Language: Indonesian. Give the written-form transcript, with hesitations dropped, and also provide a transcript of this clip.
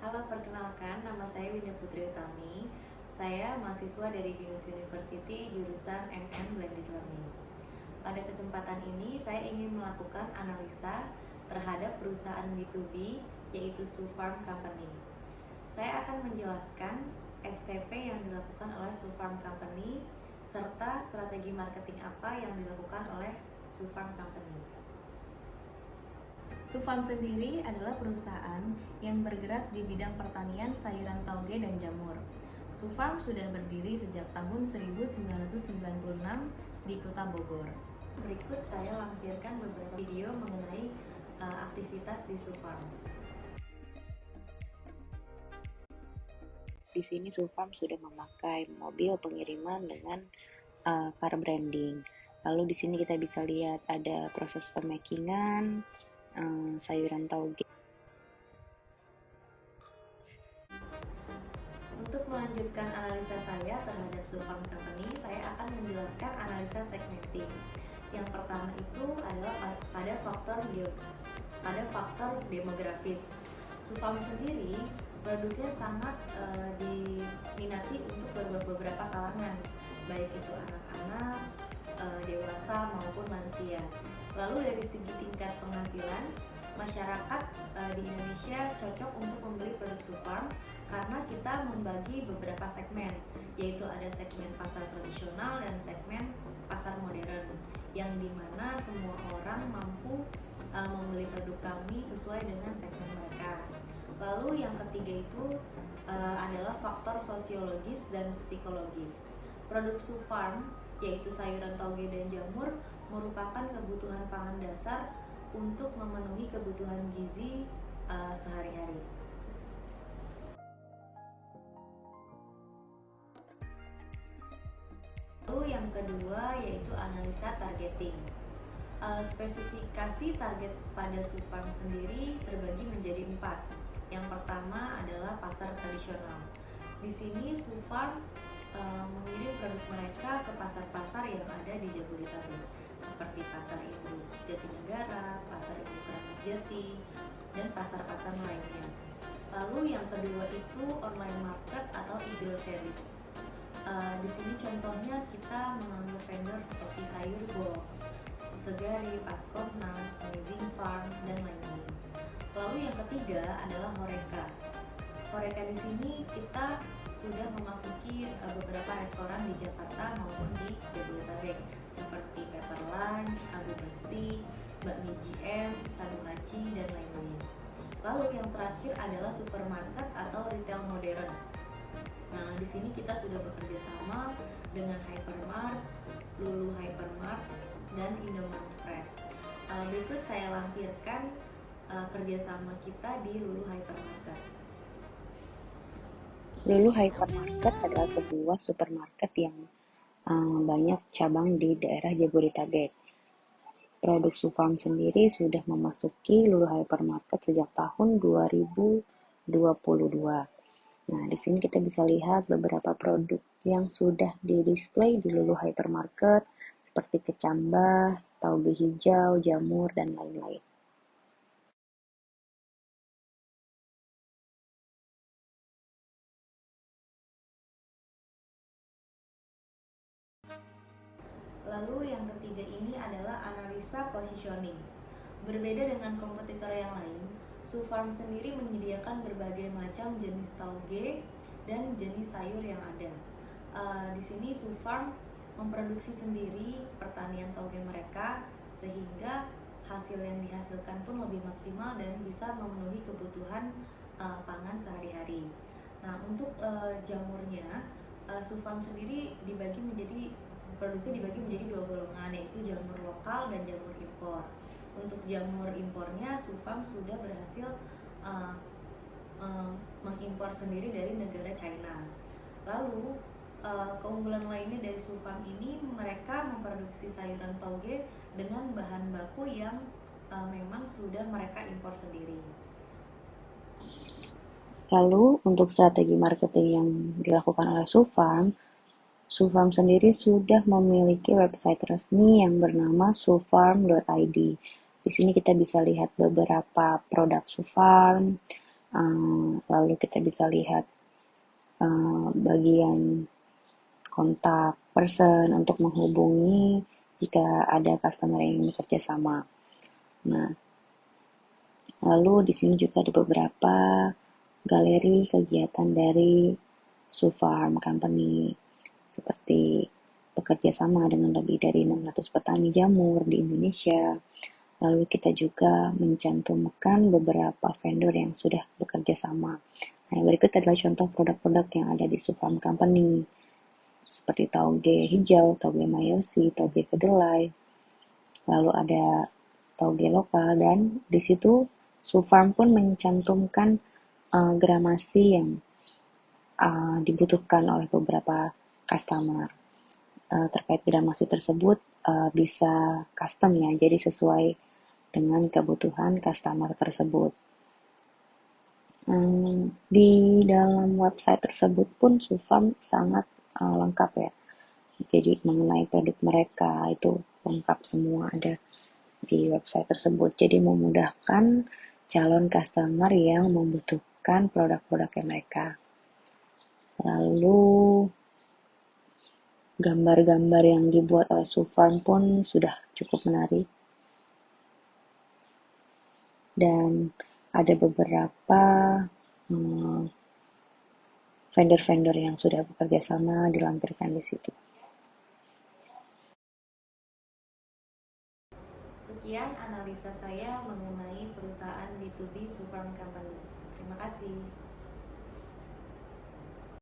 Halo, perkenalkan, nama saya Winda Putri Utami. Saya mahasiswa dari Binus University, jurusan MM Blended Learning. Pada kesempatan ini, saya ingin melakukan analisa terhadap perusahaan B2B, yaitu Sufarm Company. Saya akan menjelaskan STP yang dilakukan oleh Sufarm Company, serta strategi marketing apa yang dilakukan oleh Sufarm Company. Sufarm sendiri adalah perusahaan yang bergerak di bidang pertanian sayuran tauge dan jamur. Sufarm sudah berdiri sejak tahun 1996 di Kota Bogor. Berikut saya lampirkan beberapa video mengenai aktivitas di Sufarm. Di sini Sufarm sudah memakai mobil pengiriman dengan car branding. Lalu di sini kita bisa lihat ada proses pemakingan sayuran tauge. Untuk melanjutkan analisa saya terhadap Sufarm Company, saya akan menjelaskan analisa segmenting. Yang pertama itu adalah pada faktor demografis. Sufarm sendiri produknya sangat diminati untuk beberapa kalangan, baik itu anak-anak, dewasa maupun lansia. Lalu dari segi tingkat penghasilan, masyarakat di Indonesia cocok untuk membeli produk Sufarm karena kita membagi beberapa segmen, yaitu ada segmen pasar tradisional dan segmen pasar modern, yang dimana semua orang mampu membeli produk kami sesuai dengan segmen mereka. Lalu yang ketiga itu adalah faktor sosiologis dan psikologis. Produk Sufarm, yaitu sayuran tauge dan jamur, merupakan kebutuhan pangan dasar untuk memenuhi kebutuhan gizi sehari-hari. Lalu yang kedua yaitu analisa targeting. Spesifikasi target pada Sufarm sendiri terbagi menjadi 4. Yang pertama adalah pasar tradisional. Di sini Sufarm mengirim produk mereka ke pasar-pasar yang ada di Jabodetabek, seperti pasar induk Jatinegara, pasar induk Kramat Jati, dan pasar-pasar lainnya. Lalu yang kedua itu online market atau e-groceries. Di sini contohnya kita mengambil vendor seperti Sayur Box, Segari, Paskomnas, Amazing Farm, dan lain-lain. Lalu yang ketiga adalah Horeca. Horeca di sini kita sudah memasuki beberapa restoran di Jakarta maupun di Jabodetabek, seperti Pepper Lunch, Abu Basti, Bakmi GM, Sadu Haji, dan lain-lain. Lalu yang terakhir adalah supermarket atau retail modern. Nah, di sini kita sudah bekerja sama dengan Hypermart, Lulu Hypermart, dan Indomaret Fresh. Berikut saya lampirkan kerjasama kita di Lulu Hypermarket. Lulu Hypermarket adalah sebuah supermarket yang banyak cabang di daerah Jabodetabek. Produk Sufarm sendiri sudah memasuki Lulu Hypermarket sejak tahun 2022. Nah, di sini kita bisa lihat beberapa produk yang sudah di-display di Lulu Hypermarket seperti kecambah, tauge hijau, jamur, dan lain-lain. Lalu yang ketiga ini adalah analisa positioning. Berbeda dengan kompetitor yang lain, Sufarm sendiri menyediakan berbagai macam jenis tauge dan jenis sayur yang ada. Di sini Sufarm memproduksi sendiri pertanian tauge mereka, sehingga hasil yang dihasilkan pun lebih maksimal dan bisa memenuhi kebutuhan pangan sehari-hari. Nah, untuk jamurnya, Sufarm sendiri produknya dibagi menjadi 2 golongan, yaitu jamur lokal dan jamur impor. Untuk jamur impornya, Sufarm sudah berhasil mengimpor sendiri dari negara China. Lalu keunggulan lainnya dari Sufarm ini, mereka memproduksi sayuran tauge dengan bahan baku yang memang sudah mereka impor sendiri. Lalu untuk strategi marketing yang dilakukan oleh Sufarm sendiri sudah memiliki website resmi yang bernama sufarm.id. Di sini kita bisa lihat beberapa produk Sufarm, Lalu kita bisa lihat bagian kontak person untuk menghubungi jika ada customer yang ingin bekerja sama. Nah, lalu di sini juga ada beberapa galeri kegiatan dari Sufarm Company, seperti bekerja sama dengan lebih dari 600 petani jamur di Indonesia. Lalu kita juga mencantumkan beberapa vendor yang sudah bekerja sama. Nah, berikut adalah contoh produk-produk yang ada di Sufarm Company, seperti tauge hijau, tauge mayosi, tauge kedelai. Lalu ada tauge lokal, dan di situ Sufarm pun mencantumkan gramasi yang dibutuhkan oleh beberapa customer. Terkait gramasi tersebut bisa custom ya, jadi sesuai dengan kebutuhan customer tersebut. Di dalam website tersebut pun Sufarm sangat lengkap ya. Jadi mengenai produk mereka itu lengkap semua ada di website tersebut. Jadi memudahkan calon customer yang membutuhkan produk-produknya mereka. Lalu gambar-gambar yang dibuat oleh Sufarm pun sudah cukup menarik. Dan ada beberapa vendor-vendor yang sudah bekerja sama dilampirkan di situ. Sekian analisa saya mengenai perusahaan B2B Sufarm Company. Terima kasih.